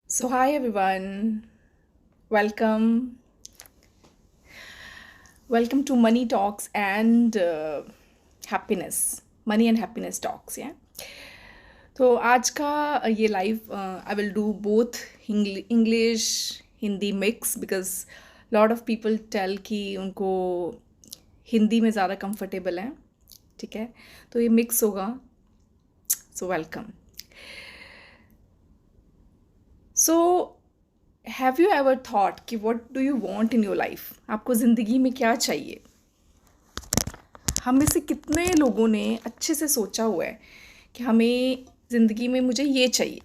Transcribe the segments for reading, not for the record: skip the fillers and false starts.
So, hi everyone, welcome. Welcome to Money Talks and Happiness, Money and Happiness Talks. Yeah. तो आज का ये live I will do both English Hindi mix because lot of people tell कि उनको हिंदी में ज़्यादा comfortable है. ठीक है, तो ये मिक्स होगा. So welcome. So have you ever thought कि what do you want in your life? आपको ज़िंदगी में क्या चाहिए? हम में से कितने लोगों ने अच्छे से सोचा हुआ है कि हमें ज़िंदगी में मुझे ये चाहिए,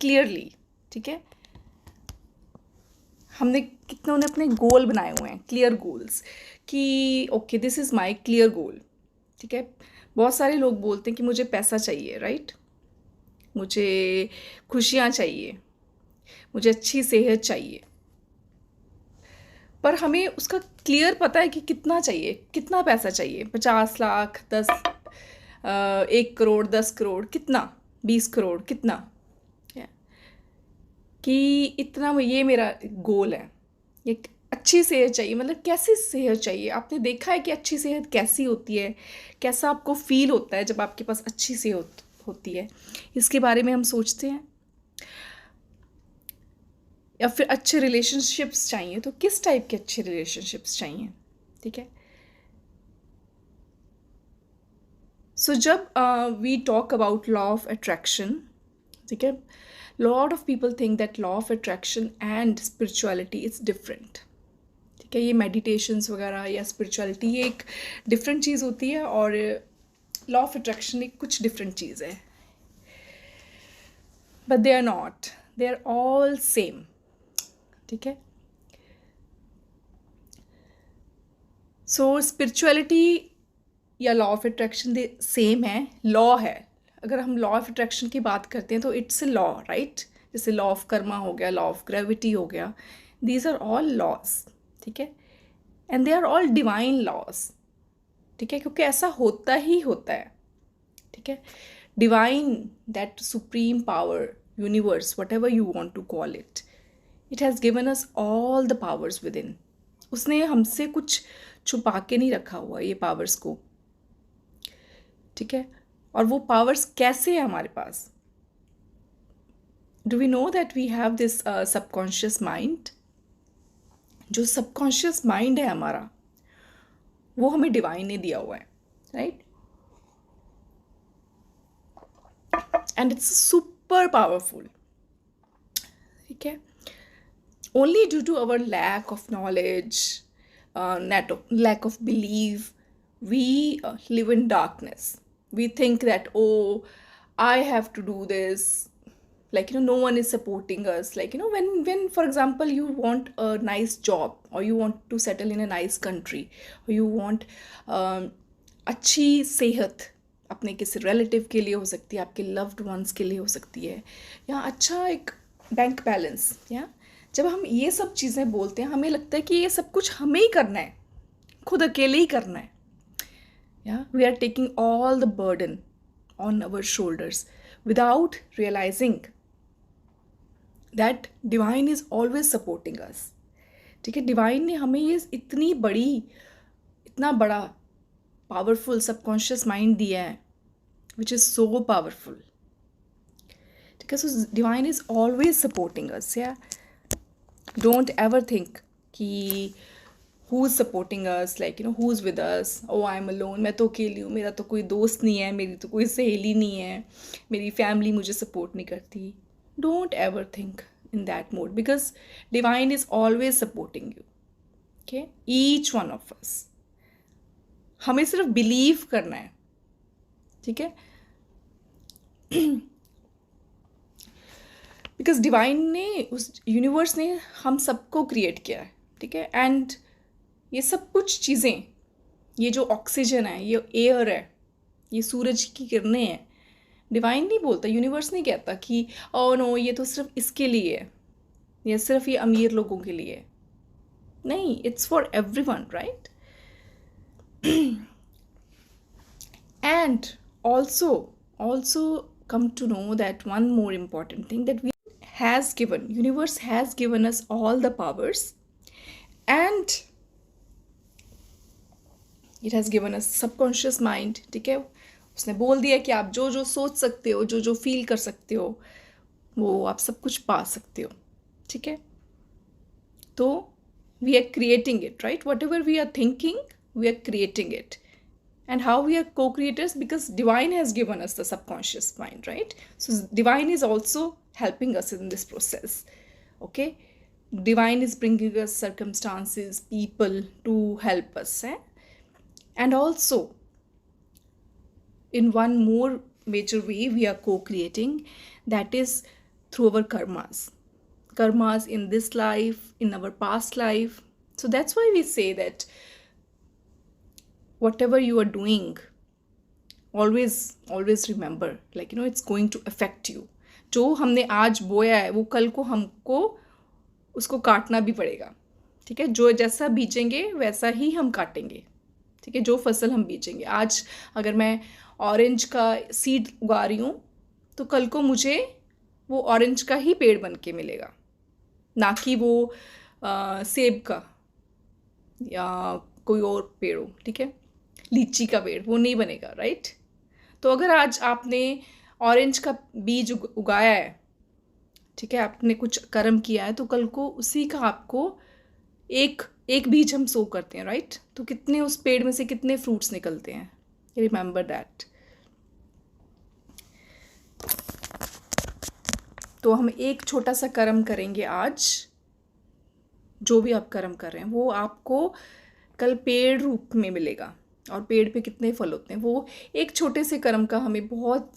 क्लियरली. ठीक है, हमने कितनों ने अपने गोल बनाए हुए हैं, क्लियर गोल्स, कि okay this is my clear goal. ठीक है, बहुत सारे लोग बोलते हैं कि मुझे पैसा चाहिए, राइट, मुझे खुशियाँ चाहिए, मुझे अच्छी सेहत चाहिए, पर हमें उसका क्लियर पता है कि कितना चाहिए, कितना पैसा चाहिए. 50 लाख, 1 करोड़, 10 करोड़, कितना, 20 करोड़, कितना. Yeah. कि इतना ये मेरा गोल है. ये अच्छी सेहत चाहिए, मतलब कैसी सेहत चाहिए? आपने देखा है कि अच्छी सेहत कैसी होती है, कैसा आपको फील होता है जब आपके पास अच्छी सेहत होती है? इसके बारे में हम सोचते हैं. या फिर अच्छे रिलेशनशिप्स चाहिए, तो किस टाइप के अच्छे रिलेशनशिप्स चाहिए? ठीक है. सो जब we talk about law of attraction, ठीक है, lot of people think that law of attraction and spirituality is different. ठीक है, ये मेडिटेशंस वगैरह या स्पिरिचुअलिटी ये एक डिफरेंट चीज़ होती है और लॉ ऑफ अट्रैक्शन एक कुछ डिफरेंट चीज़ है. But they are not, they are all same. ठीक है. सो स्पिरिचुअलिटी या लॉ ऑफ अट्रैक्शन सेम है, लॉ है. अगर हम लॉ ऑफ अट्रैक्शन की बात करते हैं तो इट्स ए लॉ, राइट. जैसे लॉ ऑफ कर्मा हो गया, लॉ ऑफ ग्रेविटी हो गया, दीज आर ऑल लॉज. ठीक है, and they are all divine laws. ठीक है, क्योंकि ऐसा होता ही होता है. ठीक है, divine, that supreme power, universe, whatever you want to call it, it has given us all the powers within. उसने हमसे कुछ छुपा के नहीं रखा हुआ ये पावर्स को. ठीक है, और वो पावर्स कैसे है हमारे पास? Do we know that we have this subconscious mind? जो सबकॉन्शियस माइंड है हमारा, वो हमें डिवाइन ने दिया हुआ है, right. And it's super powerful. ठीक है, only due to our lack of knowledge, lack of belief, we live in darkness. We think that, oh, I have to do this. Like, no one is supporting us. Like, when for example you want a nice job, or you want to settle in a nice country, or you want अच्छी सेहत, अपने किसी relative के लिए हो सकती है, आपके लव्ड वंस के लिए हो सकती है, या अच्छा एक बैंक बैलेंस. या जब हम ये सब चीज़ें बोलते हैं, हमें लगता है कि ये सब कुछ हमें ही करना है, खुद अकेले ही करना है. या we are taking all the burden on our shoulders without realising that divine is always supporting us. ठीक है, डिवाइन ने हमें ये इतना बड़ा पावरफुल सबकॉन्शियस माइंड दिया है, विच इज़ सो पावरफुल. ठीक है, so divine is always supporting अस. या डोंट एवर थिंक कि who is supporting us, like who's with us, oh I'm alone, मैं तो अकेली हूँ, मेरा तो कोई दोस्त नहीं है, मेरी तो कोई सहेली नहीं है, मेरी फैमिली मुझे सपोर्ट नहीं करती. Don't ever think in that mode, because divine is always supporting you. Okay, each one of us. हमें सिर्फ बिलीव करना है. ठीक है, बिकॉज डिवाइन ने, उस यूनिवर्स ने हम सबको क्रिएट किया है. ठीक है, एंड ये सब कुछ चीज़ें, ये जो ऑक्सीजन है, ये एयर है, ये सूरज की किरणें हैं, डिवाइन नहीं बोलता, यूनिवर्स नहीं कहता कि ओ नो ये तो सिर्फ इसके लिए है, या सिर्फ ये अमीर लोगों के लिए है. नहीं, it's for everyone, right. And also come to know that one more important thing, that universe has given us all the powers, and it has given us subconscious mind. ठीक है, उसने बोल दिया कि आप जो जो सोच सकते हो, जो जो फील कर सकते हो, वो आप सब कुछ पा सकते हो. ठीक है, तो we are creating it, right? Whatever we are thinking, we are creating it. And how we are co-creators? Because divine has given us the subconscious mind, right? So divine is also helping us in this process. Okay, divine is bringing us circumstances, people to help us, eh? And also, in one more major way we are co-creating, that is through our karmas in this life, in our past life. So that's why we say that whatever you are doing, always remember, like, it's going to affect you. जो हमने आज बोया है वो कल को हमको उसको काटना भी पड़ेगा. ठीक है, जो जैसा बीजेंगे वैसा ही हम काटेंगे. ठीक है, जो फसल हम बीजेंगे, आज अगर मैं ऑरेंज का सीड उगा रही हूँ तो कल को मुझे वो ऑरेंज का ही पेड़ बन के मिलेगा, ना कि वो सेब का या कोई और पेड़ हो. ठीक है, लीची का पेड़ वो नहीं बनेगा, राइट? तो अगर आज आपने ऑरेंज का बीज उगाया है, ठीक है, आपने कुछ कर्म किया है, तो कल को उसी का आपको एक बीज हम सो करते हैं, राइट? तो कितने उस पेड़ में से कितने फ्रूट्स निकलते हैं. Remember that. तो हम एक छोटा सा कर्म करेंगे आज, जो भी आप कर्म कर रहे हैं वो आपको कल पेड़ रूप में मिलेगा. और पेड़ पे कितने फल होते हैं, वो एक छोटे से कर्म का हमें बहुत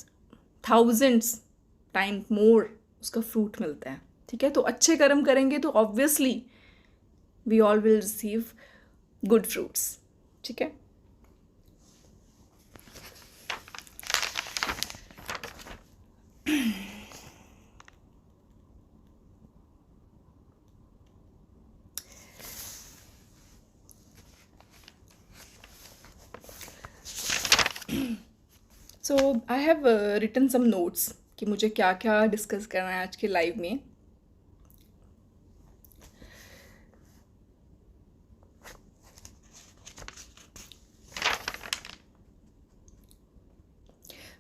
थाउजेंड्स टाइम मोर उसका फ्रूट मिलता है. ठीक है, तो अच्छे कर्म करेंगे तो obviously we all will receive good fruits. ठीक है, so I have written some notes कि मुझे क्या क्या डिस्कस करना है आज के लाइव में.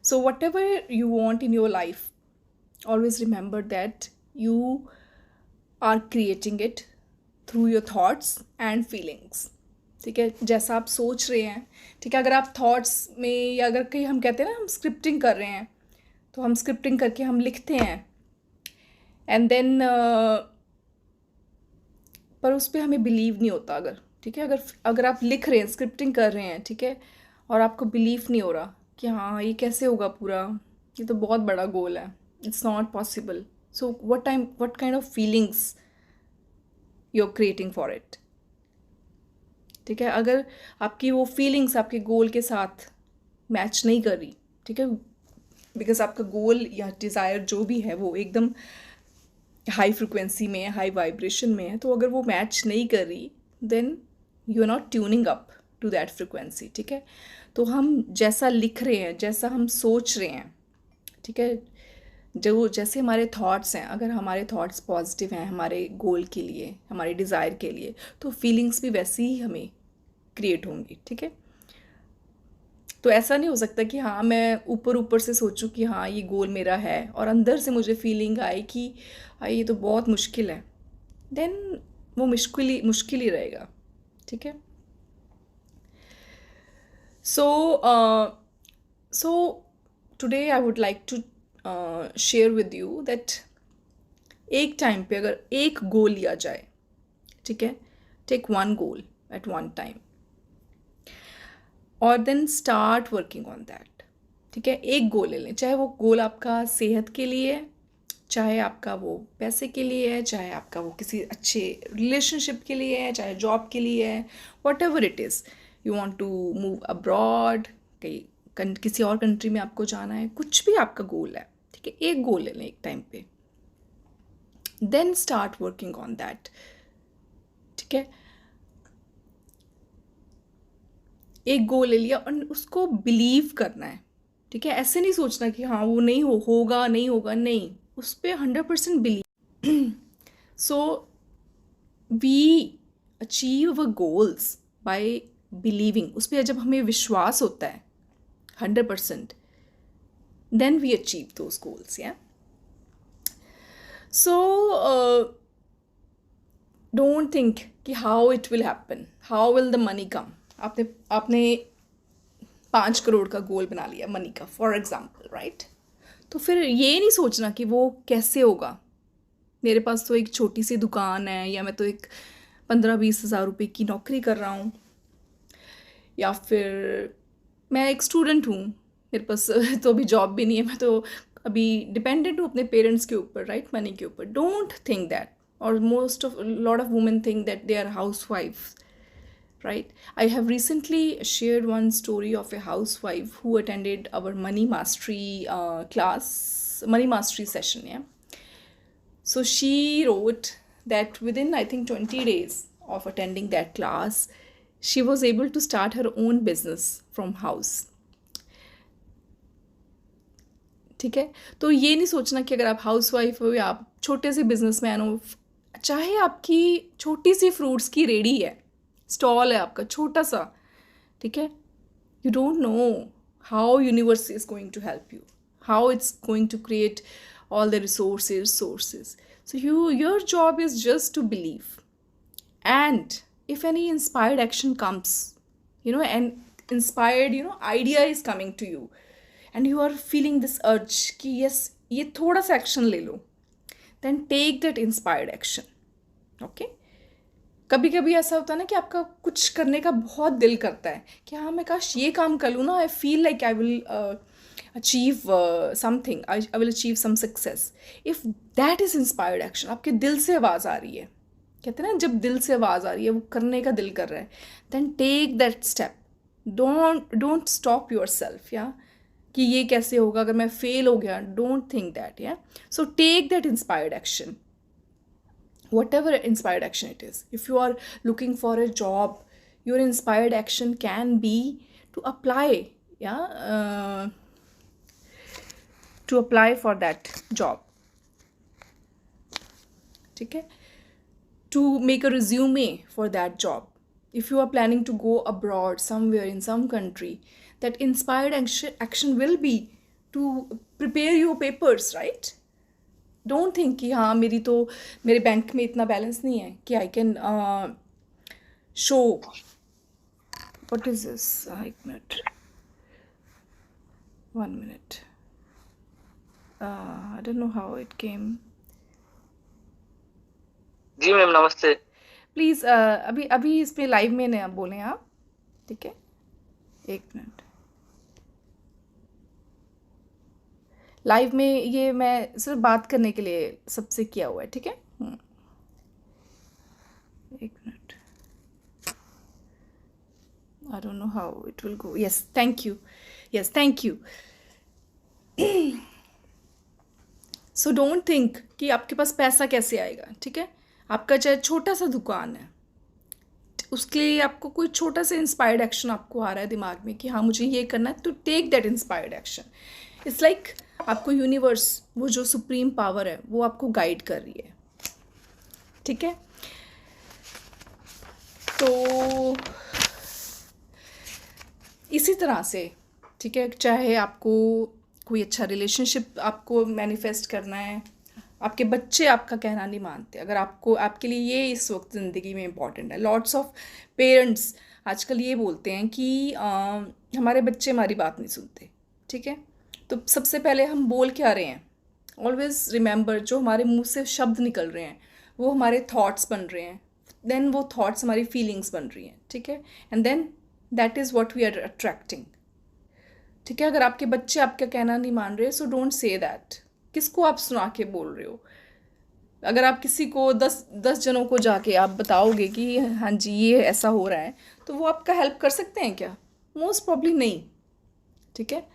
So whatever you want in your life, always remember that you are creating it through your thoughts and feelings. ठीक है, जैसा आप सोच रहे हैं. ठीक है, अगर आप थॉट्स में, या अगर कहीं हम कहते हैं ना हम स्क्रिप्टिंग कर रहे हैं, तो हम स्क्रिप्टिंग करके हम लिखते हैं, एंड देन पर उस पर हमें बिलीव नहीं होता. अगर ठीक है, अगर आप लिख रहे हैं, स्क्रिप्टिंग कर रहे हैं, ठीक है, और आपको बिलीव नहीं हो रहा कि हाँ ये कैसे होगा पूरा, ये तो बहुत बड़ा गोल है, it's not possible. So what kind of feelings you are creating for it. ठीक है, अगर आपकी वो फीलिंग्स आपके गोल के साथ मैच नहीं कर रही, ठीक है, बिकॉज आपका गोल या डिज़ायर जो भी है वो एकदम हाई फ्रिक्वेंसी में है, हाई वाइब्रेशन में है, तो अगर वो मैच नहीं कर रही, then you are not tuning up to that frequency. ठीक है, तो हम जैसा लिख रहे हैं, जैसा हम सोच रहे हैं, ठीक है, जो जैसे हमारे थॉट्स हैं, अगर हमारे थॉट्स पॉजिटिव हैं हमारे गोल के लिए, हमारे डिज़ायर के लिए, तो फीलिंग्स भी वैसी ही हमें क्रिएट होंगी. ठीक है, तो ऐसा नहीं हो सकता कि हाँ मैं ऊपर से सोचूं कि हाँ ये गोल मेरा है, और अंदर से मुझे फीलिंग आए कि ये तो बहुत मुश्किल है, देन वो मुश्किल ही रहेगा. ठीक है, so today I would like to share with you that एक टाइम पे अगर एक गोल लिया जाए, ठीक है, take one goal at one time, और then start working on that. ठीक है, एक गोल ले लें, चाहे वो गोल आपका सेहत के लिए है, चाहे आपका वो पैसे के लिए है, चाहे आपका वो किसी अच्छे रिलेशनशिप के लिए है, चाहे जॉब के लिए है, whatever it is, you want to move abroad, कहीं किसी और कंट्री में आपको जाना है, कुछ भी आपका गोल है. ठीक है, एक गोल ले लें एक टाइम पे, then start working on that. ठीक है, एक गोल ले लिया और उसको बिलीव करना है. ठीक है, ऐसे नहीं सोचना कि हाँ वो नहीं होगा नहीं होगा, नहीं, उस पर 100% believe. So we achieve our goals by believing. उस पर जब हमें विश्वास होता है 100%, then we achieve those goals. Yeah so don't think कि how it will happen, how will the money come. आपने आपने 5 करोड़ का गोल बना लिया मनी का, फॉर एग्जाम्पल, राइट. तो फिर ये नहीं सोचना कि वो कैसे होगा. मेरे पास तो एक छोटी सी दुकान है, या मैं तो एक 15-20 हज़ार रुपये की नौकरी कर रहा हूँ, या फिर मैं एक स्टूडेंट हूँ, मेरे पास तो अभी जॉब भी नहीं है, मैं तो अभी डिपेंडेंट हूँ अपने पेरेंट्स के ऊपर, राइट, मनी के ऊपर. Don't think that. और most of lot of women think that they are house wife, right. I have recently shared one story of a housewife who attended our money mastery money mastery session. Yeah, so she wrote that within, I think, 20 days of attending that class, she was able to start her own business from house. ठीक है, तो ये नहीं सोचना कि अगर आप house wife हो या आप छोटे से बिजनेसमैन हो, चाहे आपकी छोटी सी फ्रूट्स की रेडी है, स्टॉल है आपका छोटा सा, ठीक है, you don't know how universe is going to help you, how it's going to create all the sources. So your job is just to believe. And if any inspired action comes, and inspired, idea is coming to you, and you are feeling this urge कि yes, ये थोड़ा सा action ले लो, then take that inspired action. Okay. कभी कभी ऐसा होता है ना कि आपका कुछ करने का बहुत दिल करता है कि हाँ मैं काश ये काम कर लूँ ना, I feel like I will achieve something, I will achieve some success. If that is inspired action, आपके दिल से आवाज़ आ रही है, कहते हैं ना जब दिल से आवाज़ आ रही है, वो करने का दिल कर रहा है, then take that step. Don't stop yourself, या कि ये कैसे होगा अगर मैं फेल हो गया. Don't think that. Yeah so take that inspired action, whatever inspired action it is. If you are looking for a job, your inspired action can be to apply. To apply for that job, ठीक है, to make a resume for that job. If you are planning to go abroad somewhere in some country, that inspired action will be to prepare your papers, right? Don't think कि हाँ मेरे bank में इतना balance नहीं है कि I can show. What is this? एक minute, 1 minute. I don't know how it came. जी मैम नमस्ते. प्लीज़ अभी इस पे लाइव में ना बोलें आप, ठीक है, 1 मिनट. लाइव में ये मैं सिर्फ बात करने के लिए सबसे किया हुआ है, ठीक है. 1 minute. I don't know how it will go. Yes, thank you. Yes, thank you. So don't think कि आपके पास पैसा कैसे आएगा, ठीक है. आपका चाहे छोटा सा दुकान है, उसके लिए आपको कोई छोटा सा इंस्पायर्ड एक्शन आपको आ रहा है दिमाग में कि हाँ मुझे ये करना है, तो take that inspired action. It's like आपको यूनिवर्स, वो जो सुप्रीम पावर है, वो आपको गाइड कर रही है, ठीक है. तो इसी तरह से, ठीक है, चाहे आपको कोई अच्छा रिलेशनशिप आपको मैनिफेस्ट करना है, आपके बच्चे आपका कहना नहीं मानते, अगर आपके लिए ये इस वक्त ज़िंदगी में इम्पॉर्टेंट है. लॉट्स ऑफ पेरेंट्स आजकल ये बोलते हैं कि हमारे बच्चे हमारी बात नहीं सुनते, ठीक है. तो सबसे पहले हम बोल क्या रहे हैं, ऑलवेज रिमेंबर, जो हमारे मुंह से शब्द निकल रहे हैं वो हमारे थॉट्स बन रहे हैं, देन वो थॉट्स हमारी फीलिंग्स बन रही हैं, ठीक है, and then that is what we are attracting, ठीक है. अगर आपके बच्चे आपका कहना नहीं मान रहे, सो डोंट से दैट. किसको आप सुना के बोल रहे हो? अगर आप किसी को 10 जनों को जाके आप बताओगे कि हाँ जी ये ऐसा हो रहा है, तो वो आपका हेल्प कर सकते हैं क्या? मोस्ट प्रॉब्ली नहीं, ठीक है.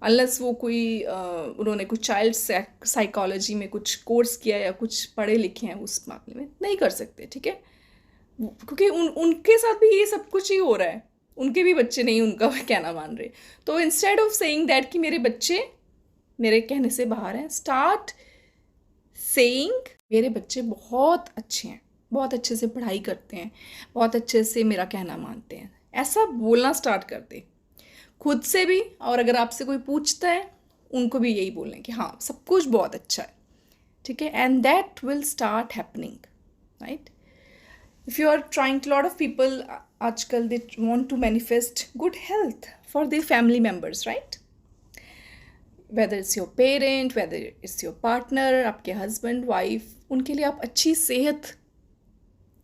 अनलेस वो कोई उन्होंने कुछ चाइल्ड साइकोलॉजी में कुछ कोर्स किया या कुछ पढ़े लिखे हैं, उस मामले में नहीं कर सकते, ठीक है. क्योंकि उनके साथ भी ये सब कुछ ही हो रहा है. उनके भी बच्चे नहीं उनका कहना मान रहे। तो इंस्टेड ऑफ सेइंग दैट कि मेरे बच्चे मेरे कहने से बाहर हैं, स्टार्ट सेइंग मेरे बच्चे बहुत अच्छे हैं, बहुत अच्छे से पढ़ाई करते हैं, बहुत अच्छे से मेरा कहना मानते हैं। ऐसा बोलना स्टार्ट कर दे खुद से भी, और अगर आपसे कोई पूछता है उनको भी यही बोलें कि हाँ सब कुछ बहुत अच्छा है, ठीक है। And that will start happening, right. If you are trying, lot of people आजकल they want to manifest good health for their family members, right. Whether it's your parent, whether it's your partner, आपके husband wife, उनके लिए आप अच्छी सेहत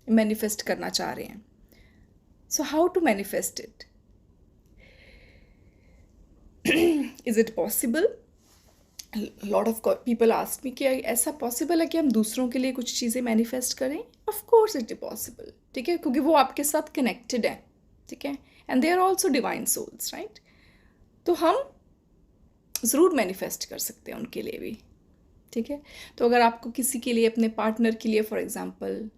manifest करना चाह रहे हैं। So how to manifest it? Is it possible? Lot of people ask me कि ऐसा पॉसिबल है कि हम दूसरों के लिए कुछ चीज़ें मैनिफेस्ट करें? Of course it is possible, ठीक है, क्योंकि वो आपके साथ कनेक्टेड है, ठीक है, and they are also divine souls, right. तो हम ज़रूर मैनिफेस्ट कर सकते हैं उनके लिए भी, ठीक है। तो अगर आपको किसी के लिए, अपने पार्टनर के लिए, फॉर एग्जांपल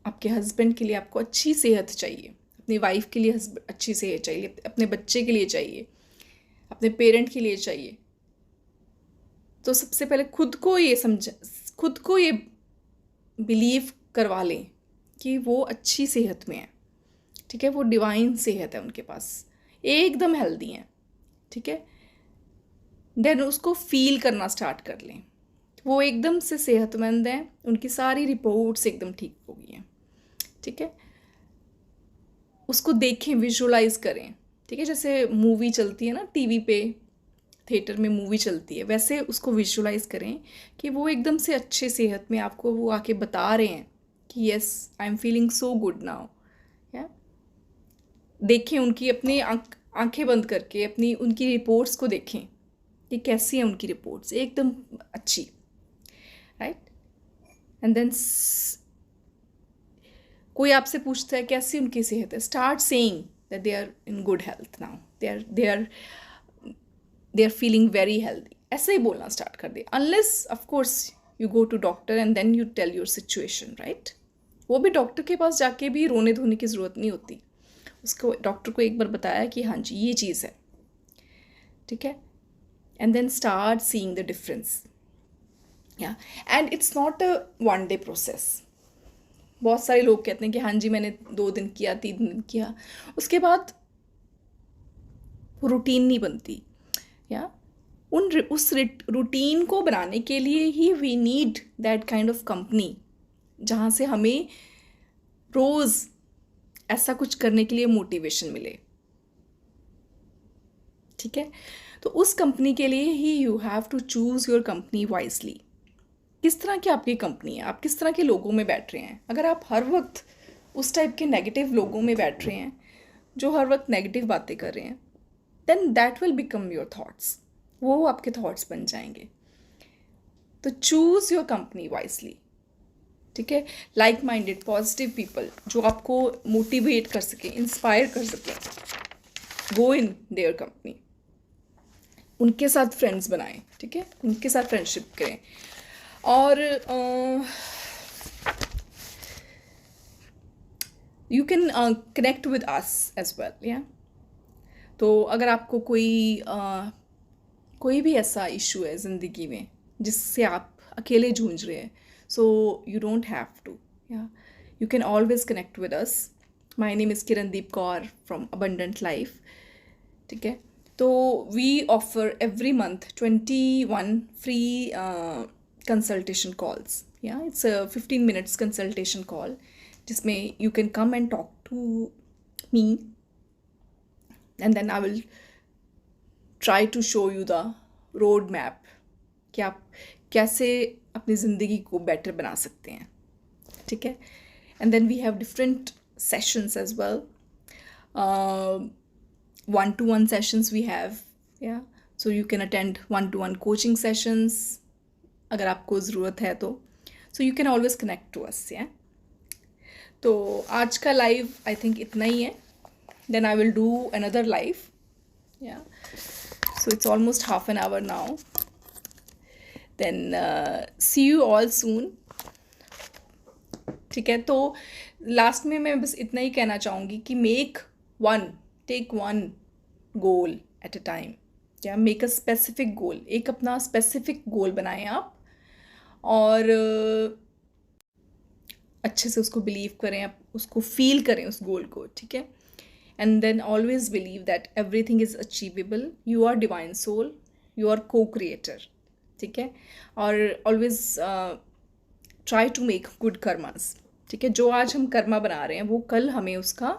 आपके हस्बैंड के लिए आपको अच्छी सेहत चाहिए, अपनी वाइफ के लिए अच्छी सेहत चाहिए, अपने बच्चे के लिए चाहिए, अपने पेरेंट के लिए चाहिए, तो सबसे पहले खुद को ये बिलीव करवा लें कि वो अच्छी सेहत में है, ठीक है, वो डिवाइन सेहत है उनके पास, एकदम हेल्दी हैं, ठीक है। देन उसको फील करना स्टार्ट कर लें, वो एकदम से सेहतमंद हैं, उनकी सारी रिपोर्ट्स एकदम ठीक हो गई हैं, ठीक है। उसको देखें, विजुअलाइज करें, ठीक है। जैसे मूवी चलती है ना टीवी पे, थिएटर में मूवी चलती है, वैसे उसको विजुअलाइज करें कि वो एकदम से अच्छे सेहत में आपको वो आके बता रहे हैं कि yes I am feeling so good now. या देखें उनकी, अपनी आंखें बंद करके अपनी उनकी रिपोर्ट्स को देखें कि कैसी हैं उनकी रिपोर्ट्स, एकदम अच्छी, राइट। एंड देन कोई आपसे पूछता है कैसी उनकी सेहत है, start saying that they are in good health now, they are feeling very healthy, ऐसे ही बोलना स्टार्ट कर दे। Unless of course you go to doctor and then you tell your situation, right. वो भी डॉक्टर के पास जाके भी रोने धोने की ज़रूरत नहीं होती, उसको डॉक्टर को एक बार बताया कि हाँ जी ये चीज़ है, ठीक है। And then start seeing the difference, yeah and it's not a one day process. बहुत सारे लोग कहते हैं कि हाँ जी मैंने 2 दिन किया, 3 दिन किया, उसके बाद रूटीन नहीं बनती। या उस रूटीन को बनाने के लिए ही we need that kind of company, जहाँ से हमें रोज़ ऐसा कुछ करने के लिए मोटिवेशन मिले, ठीक है। तो उस कंपनी के लिए ही you have to choose your company wisely. किस तरह की आपकी कंपनी है, आप किस तरह के लोगों में बैठ रहे हैं। अगर आप हर वक्त उस टाइप के नेगेटिव लोगों में बैठ रहे हैं जो हर वक्त नेगेटिव बातें कर रहे हैं, then that will become your thoughts, वो आपके थॉट्स बन जाएंगे। तो चूज़ योर कंपनी वाइजली, ठीक है। लाइक माइंडेड पॉजिटिव पीपल जो आपको मोटिवेट कर सके, इंस्पायर कर सके, गो इन देयर कंपनी, उनके साथ फ्रेंड्स बनाएं, ठीक है, उनके साथ फ्रेंडशिप करें। और you can connect with us as well, या तो अगर आपको कोई भी ऐसा इशू है ज़िंदगी में जिससे आप अकेले जूझ रहे हैं, so you don't have to, yeah you can always connect with us. My name is Kirandeep Kaur from abundant life, ठीक है। तो we offer every month 21 free consultation calls, yeah it's a 15 minutes consultation call, जिसमें you can come and talk to me and then I will try to show you the road map कि आप कैसे अपनी ज़िंदगी को better बना सकते हैं, ठीक है। And then we have different sessions as well, 1-to-1 sessions we have, yeah, so you can attend 1-to-1 coaching sessions अगर आपको ज़रूरत है तो, so you can always connect to us, yeah। तो आज का लाइव आई थिंक इतना ही है, then I will do another live, yeah, so it's almost half an hour now, then see you all soon, ठीक है। तो लास्ट में मैं बस इतना ही कहना चाहूँगी कि make one take one goal at a time, या मेक अ स्पेसिफिक गोल, एक अपना स्पेसिफिक गोल बनाएं आप, और अच्छे से उसको बिलीव करें, आप उसको फील करें उस गोल को, ठीक है। And then always believe that everything is achievable, you are divine soul, you are co creator, ठीक है। और always try to make good karmas, ठीक है। जो आज हम कर्मा बना रहे हैं वो कल हमें उसका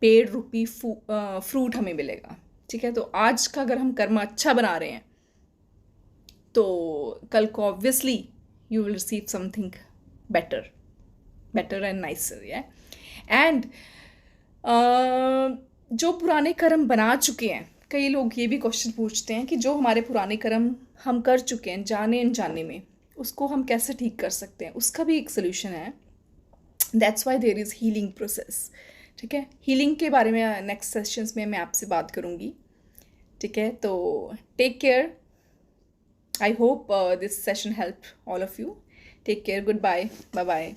पेड रूपी फ्रूट हमें मिलेगा, ठीक है। तो आज का अगर हम कर्मा अच्छा बना रहे हैं तो कल को obviously you will receive something better, better and nicer, या एंड जो पुराने कर्म बना चुके हैं, कई लोग ये भी क्वेश्चन पूछते हैं कि जो हमारे पुराने कर्म हम कर चुके हैं जाने अनजाने में, उसको हम कैसे ठीक कर सकते हैं, उसका भी एक सोल्यूशन है। That's why there is healing process, ठीक है। हीलिंग के बारे में नेक्स्ट सेशंस में मैं आपसे बात करूँगी, ठीक है। तो take care, I hope this session help all of you, take care, good bye, bye bye.